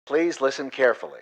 Please listen carefully.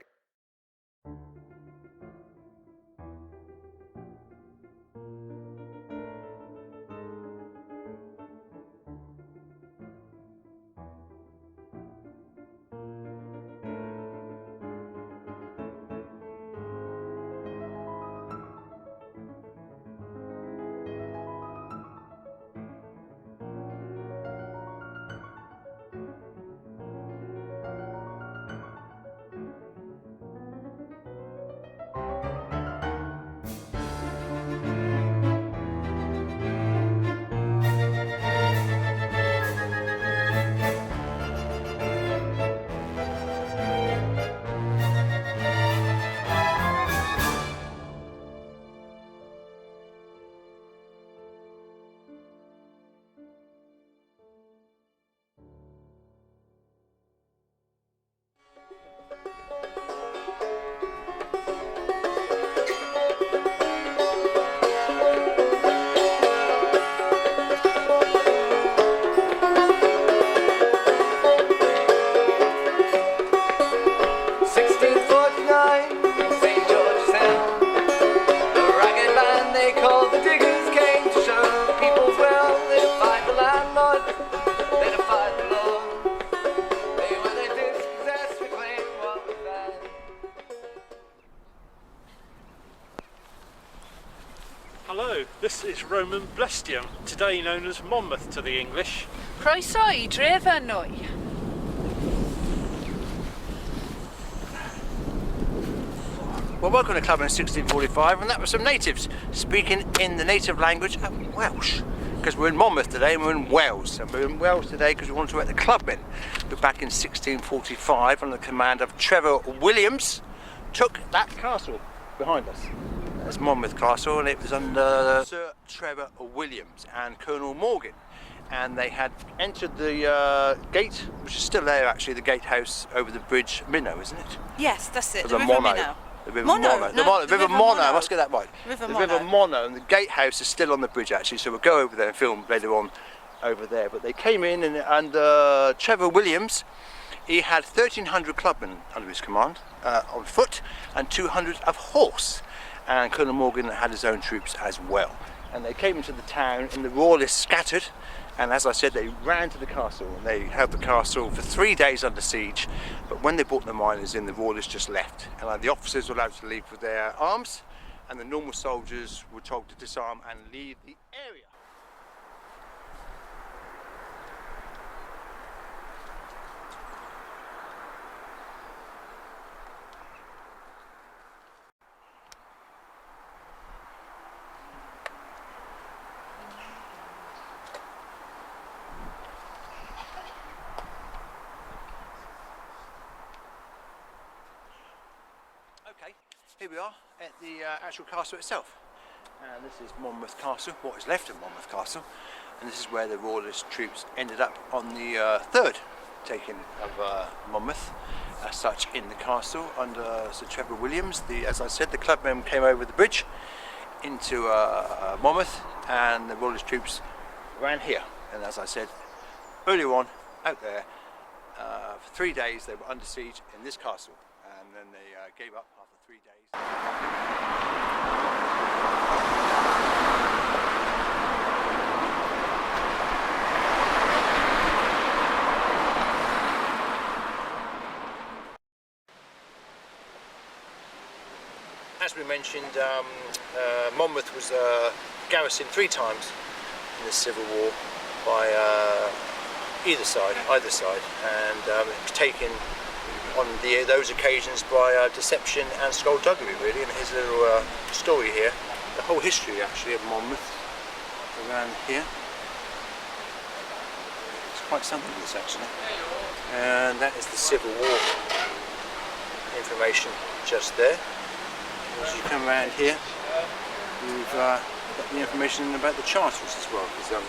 Hello, this is Roman Blestium, today known as Monmouth to the English. Croeso I dref noi. Well, welcome to Clubmen 1645, and that was some natives speaking in the native language of Welsh. Because we're in Monmouth today and we're in Wales. And we're in Wales today because we want to at the Clubmen, who back in 1645 under the command of Trevor Williams took that castle behind us. That's Monmouth Castle, and it was under Sir Trevor Williams and Colonel Morgan. And they had entered the gate, which is still there actually, the gatehouse over the bridge, Minnow, isn't it? Yes, that's it, The River Monnow. Minnow. The River Monnow, Monnow. no, The River Monnow, I must get that right. River the Monnow. River Monnow, and the gatehouse is still on the bridge actually, so we'll go over there and film later on over there. But they came in and Trevor Williams, he had 1,300 clubmen under his command on foot and 200 of horse. And Colonel Morgan had his own troops as well. And they came into the town and the royalists scattered, and as I said, they ran to the castle and they held the castle for 3 days under siege. But when they brought the miners in, the royalists just left, and the officers were allowed to leave with their arms, and the normal soldiers were told to disarm and leave the area. Here we are at the actual castle itself, and this is Monmouth Castle, what is left of Monmouth Castle, and this is where the royalist troops ended up on the third taking of Monmouth as such in the castle under Sir Trevor Williams. As I said, the clubmen came over the bridge into Monmouth, and the royalist troops ran here, and as I said earlier on, out there for 3 days they were under siege in this castle, and then they gave up after 3 days. As we mentioned, Monmouth was garrisoned 3 times in the Civil War by either side, and it was taken on those occasions by deception and skullduggery, really. And here's a little story here, the whole history actually of Monmouth around here. It's quite something, this actually. And that is the Civil War information just there. As you come around here, you've got the information about the charters as well, because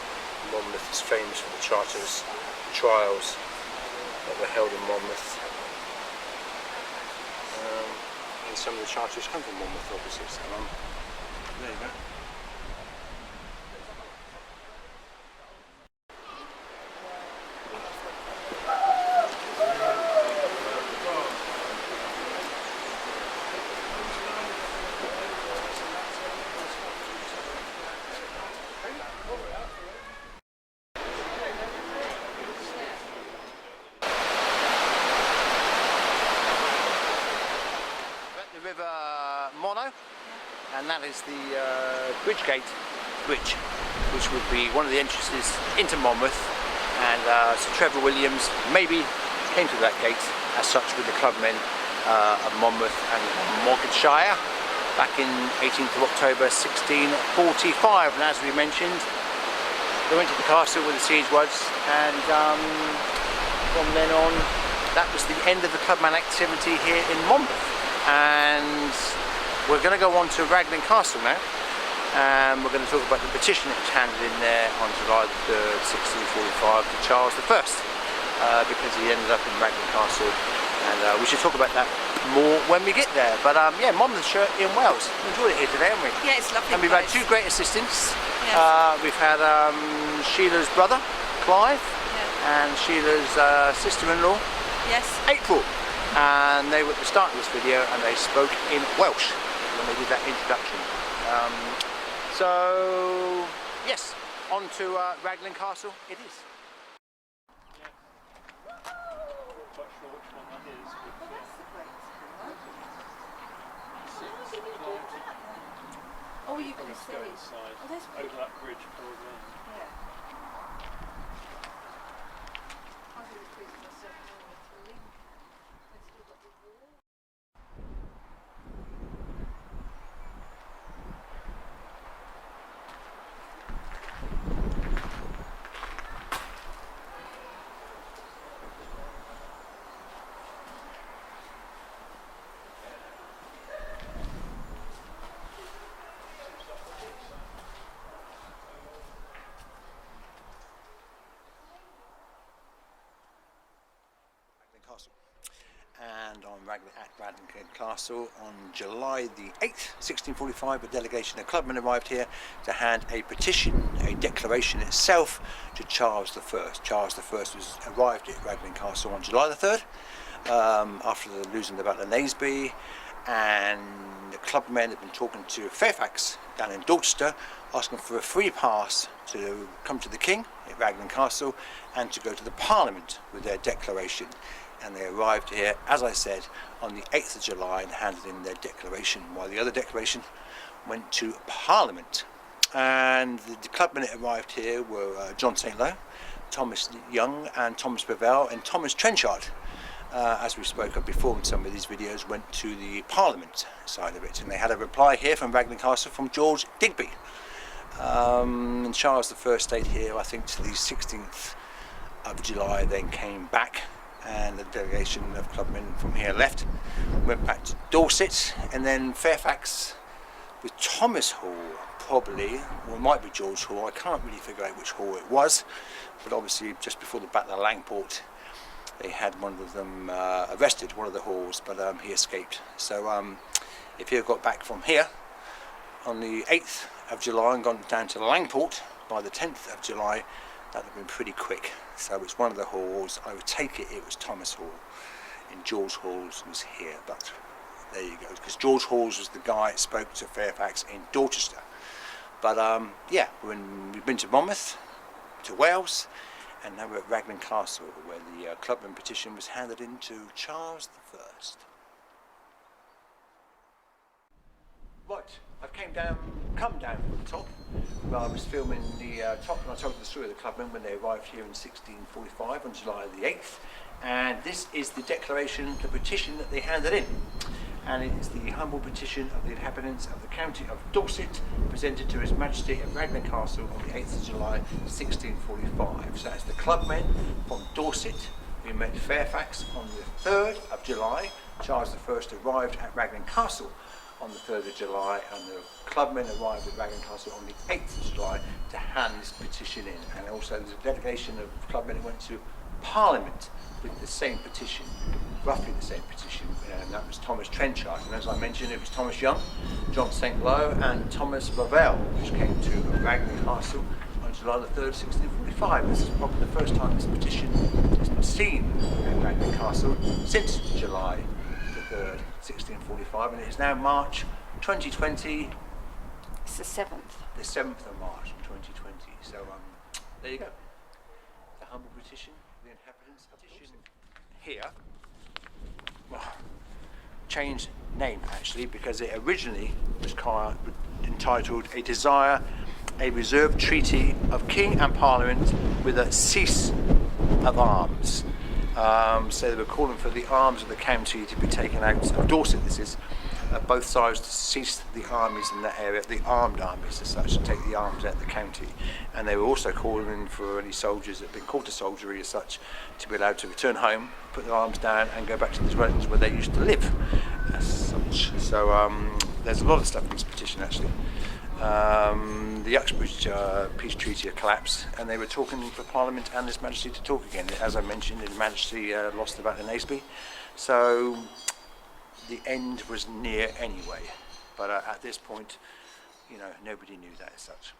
Monmouth is famous for the charters, trials that were held in Monmouth. And some of the charters come from Monmouth, obviously. So, there you go. and that is the Bridgegate Bridge, which would be one of the entrances into Monmouth. And Sir Trevor Williams maybe came to that gate as such with the clubmen of Monmouth and Morganshire back in 18th of October 1645. And as we mentioned, they went to the castle where the siege was, and from then on, that was the end of the clubman activity here in Monmouth. And we're going to go on to Ragland Castle now, and we're going to talk about the petition that was handed in there on July the 3rd, 1645 to Charles I, because he ended up in Ragland Castle, and we should talk about that more when we get there. But yeah, Monmouthshire in Wales. We enjoyed it here today, haven't we? Yeah, it's lovely. And we've had two great assistants. Yes. We've had Sheila's brother, Clive, Yeah. and Sheila's sister-in-law, Yes. April. And they were at the start of this video, and they spoke in Welsh when they did that introduction. So yes, on to Ragland Castle it is. Quite sure which one that is. Oh, you Let's can go see. inside, Oh, that's over that bridge probably. Yeah. Castle. And on Ragland Castle on July the 8th, 1645, a delegation of clubmen arrived here to hand a petition, a declaration itself, to Charles I. Charles I arrived at Ragland Castle on July the 3rd, after the losing the Battle of Naseby, and the clubmen had been talking to Fairfax down in Dorset, asking for a free pass to come to the King at Ragland Castle and to go to the Parliament with their declaration. And they arrived here, as I said, on the 8th of July and handed in their declaration, while the other declaration went to Parliament. And the clubmen that arrived here were John St. Low, Thomas Young and Thomas Bevell, and Thomas Trenchard, as we spoke of before in some of these videos, went to the Parliament side of it. And they had a reply here from Ragland Castle from George Digby. And Charles I stayed here, I think, to the 16th of July, then came back, and the delegation of clubmen from here left, went back to Dorset, and then Fairfax with Thomas Hall, probably, or it might be George Hall, I can't really figure out which hall it was, but obviously just before the Battle of Langport they had one of them arrested, one of the halls, but he escaped. So if he had got back from here on the 8th of July and gone down to Langport by the 10th of July, that would have been pretty quick. So it's one of the halls. I would take it was Thomas Hall, and George Halls was here, but there you go, because George Halls was the guy that spoke to Fairfax in Dorchester. But yeah, we've been to Monmouth, to Wales, and now we're at Ragland Castle, where the Clubmen petition was handed in to Charles I. Right, I've come down from the top. Well, I was filming the top, and I told the story of the clubmen when they arrived here in 1645 on July the 8th. And this is the declaration, the petition that they handed in. And it is the humble petition of the inhabitants of the county of Dorset, presented to His Majesty at Ragland Castle on the 8th of July 1645. So that's the clubmen from Dorset who met Fairfax on the 3rd of July. Charles I arrived at Ragland Castle on the 3rd of July, and the clubmen arrived at Ragland Castle on the 8th of July to hand this petition in. And also there's a delegation of clubmen who went to Parliament with the same petition, roughly the same petition, and that was Thomas Trenchard. And as I mentioned, it was Thomas Young, John St. Low and Thomas Bevell, which came to Ragland Castle on July the 3rd, 1645. This is probably the first time this petition has been seen at Ragland Castle since July the 3rd, 1645, and it is now March 2020. It's the 7th. The 7th of March 2020. So there you go. The humble petition, the inhabitants of Dorset. Here, well, changed name actually, because it originally was entitled A Desire, a Reserved Treaty of King and Parliament with a cease of arms. So they were calling for the arms of the county to be taken out of Dorset. This is both sides to cease the armies in that area, the armed armies as such, to take the arms out of the county. And they were also calling for any soldiers that had been called to soldiery as such to be allowed to return home, put their arms down and go back to the dwellings where they used to live as such. So there's a lot of stuff in this petition actually. The Uxbridge peace treaty had collapsed, and they were talking for Parliament and His Majesty to talk again. As I mentioned, His Majesty lost the battle in Naseby, so the end was near anyway. But at this point, you know, nobody knew that as such.